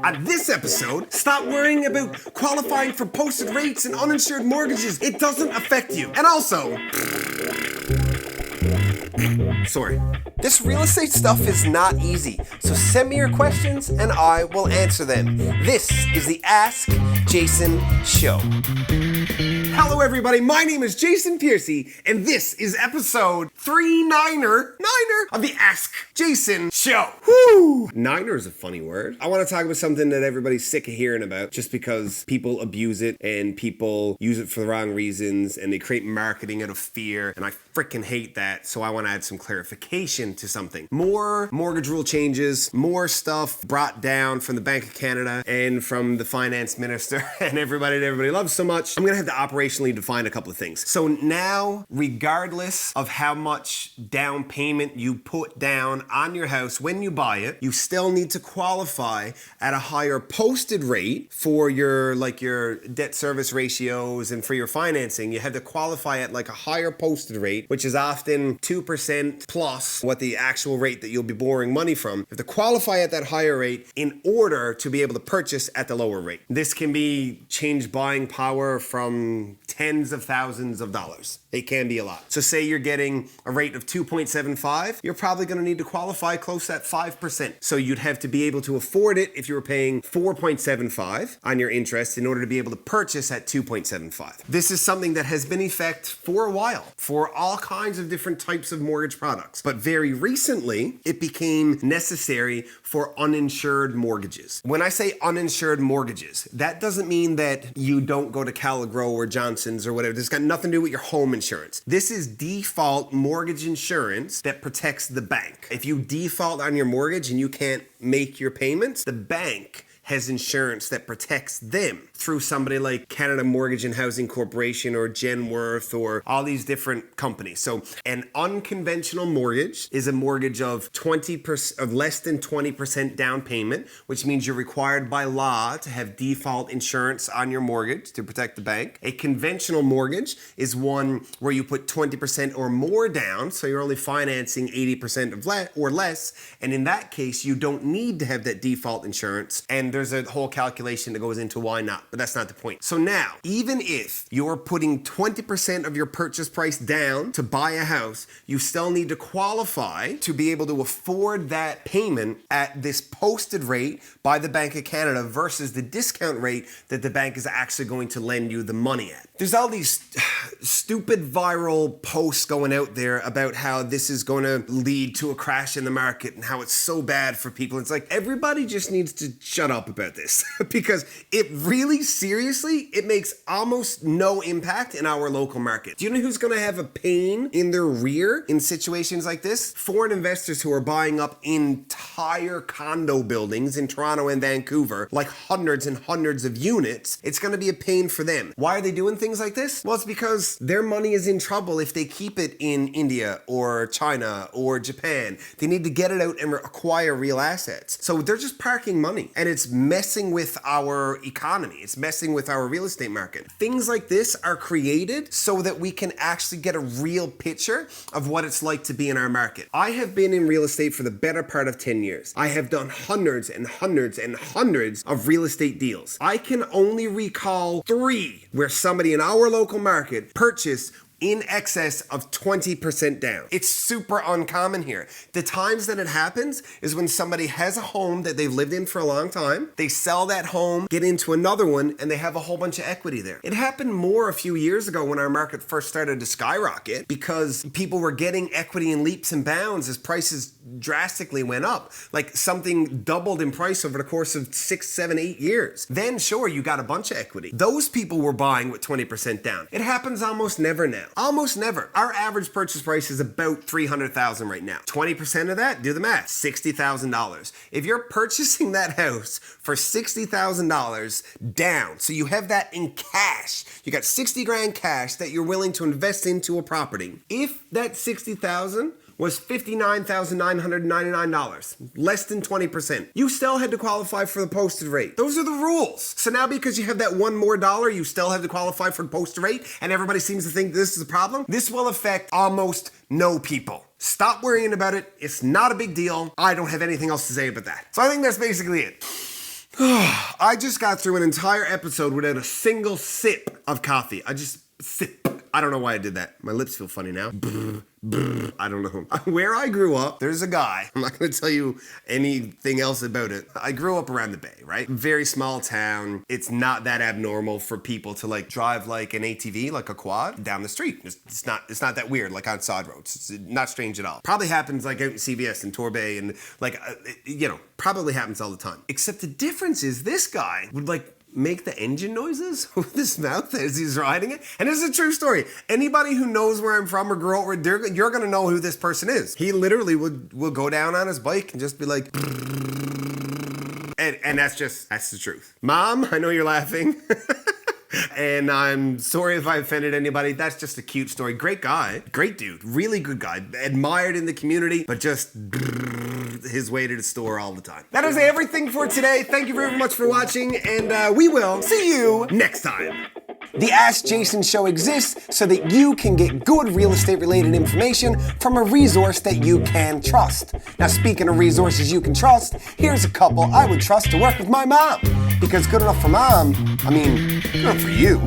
On this episode, stop worrying about qualifying for posted rates and uninsured mortgages. It doesn't affect you. And also, sorry. This real estate stuff is not easy, so send me your questions and I will answer them. This is the Ask Jason Show. Hello everybody, my name is Jason Piercey, and this is episode 39er of the Ask Jason Show. Whoo! Niner is a funny word. I want to talk about something that everybody's sick of hearing about just because people abuse it and people use it for the wrong reasons and they create marketing out of fear, and I freaking hate that, so I want to add some clarification to something. More mortgage rule changes, more stuff brought down from the Bank of Canada and from the finance minister and everybody that everybody loves so much. I'm going to have to operationally define a couple of things. So now, regardless of how much down payment you put down on your house when you buy it, you still need to qualify at a higher posted rate for your debt service ratios and for your financing. You have to qualify at like a higher posted rate, which is often 2% plus what the actual rate that you'll be borrowing money from. You have to qualify at that higher rate in order to be able to purchase at the lower rate. This can be change buying power from tens of thousands of dollars. It can be a lot. So say you're getting a rate of 2.75, you're probably going to need to qualify close at 5%. So you'd have to be able to afford it if you were paying 4.75 on your interest in order to be able to purchase at 2.75. This is something that has been in effect for a while for all kinds of different types of mortgage products. But very recently, it became necessary for uninsured mortgages. When I say uninsured mortgages, that doesn't mean that you don't go to Calagro or Johnson's or whatever. This has got nothing to do with your home insurance. This is default mortgage insurance that protects the bank. If you default on your mortgage and you can't make your payments, the bank has insurance that protects them through somebody like Canada Mortgage and Housing Corporation or Genworth or all these different companies. So an unconventional mortgage is a mortgage of 20% of less than 20% down payment, which means you're required by law to have default insurance on your mortgage to protect the bank. A conventional mortgage is one where you put 20% or more down, so you're only financing 80% or less, and in that case you don't need to have that default insurance, and there's a whole calculation that goes into why not. But that's not the point. So now, even if you're putting 20% of your purchase price down to buy a house, you still need to qualify to be able to afford that payment at this posted rate by the Bank of Canada versus the discount rate that the bank is actually going to lend you the money at. There's all these stupid viral posts going out there about how this is going to lead to a crash in the market and how it's so bad for people. It's like, everybody just needs to shut up about this because it really, seriously, it makes almost no impact in our local market. Do you know who's going to have a pain in their rear in situations like this? Foreign investors who are buying up entire condo buildings in Toronto and Vancouver, like hundreds and hundreds of units. It's going to be a pain for them. Why are they doing things like this? Well, it's because their money is in trouble if they keep it in India or China or Japan. They need to get it out and acquire real assets. So they're just parking money, and it's messing with our economy. It's messing with our real estate market. Things like this are created so that we can actually get a real picture of what it's like to be in our market. I have been in real estate for the better part of 10 years. I have done hundreds and hundreds and hundreds of real estate deals. I can only recall 3 where somebody in our local market purchased in excess of 20% down. It's super uncommon here. The times that it happens is when somebody has a home that they've lived in for a long time, they sell that home, get into another one, and they have a whole bunch of equity there. It happened more a few years ago when our market first started to skyrocket because people were getting equity in leaps and bounds as prices drastically went up. Like something doubled in price over the course of 6, 7, 8 years. Then sure, you got a bunch of equity. Those people were buying with 20% down. It happens almost never now. Almost never. Our average purchase price is about $300,000 right now. 20% of that, do the math, $60,000. If you're purchasing that house for $60,000 down, so you have that in cash, you got 60 grand cash that you're willing to invest into a property. If that 60,000 was $59,999, less than 20%. You still had to qualify for the posted rate. Those are the rules. So now because you have that one more dollar, you still have to qualify for the posted rate, and everybody seems to think this is a problem. This will affect almost no people. Stop worrying about it. It's not a big deal. I don't have anything else to say about that. So I think that's basically it. I just got through an entire episode without a single sip of coffee. I just sip. I don't know why I did that. My lips feel funny now. I don't know. Where I grew up, there's a guy. I'm not going to tell you anything else about it. I grew up around the Bay, right? Very small town. It's not that abnormal for people to like drive like an ATV, like a quad, down the street. It's not that weird, like on side roads. It's not strange at all. Probably happens like out in CVS and Torbay and like, probably happens all the time. Except the difference is this guy would like make the engine noises with his mouth as he's riding it. And this is a true story. Anybody who knows where I'm from or grew up, you're going to know who this person is. He literally will go down on his bike and just be like, and that's the truth. Mom, I know you're laughing. And I'm sorry if I offended anybody. That's just a cute story. Great guy. Great dude. Really good guy. Admired in the community, but just his way to the store all the time. That is everything for today. Thank you very much for watching, and we will see you next time. The Ask Jason Show exists so that you can get good real estate related information from a resource that you can trust. Now, speaking of resources you can trust, here's a couple I would trust to work with my mom. Because good enough for mom, I mean, good enough for you.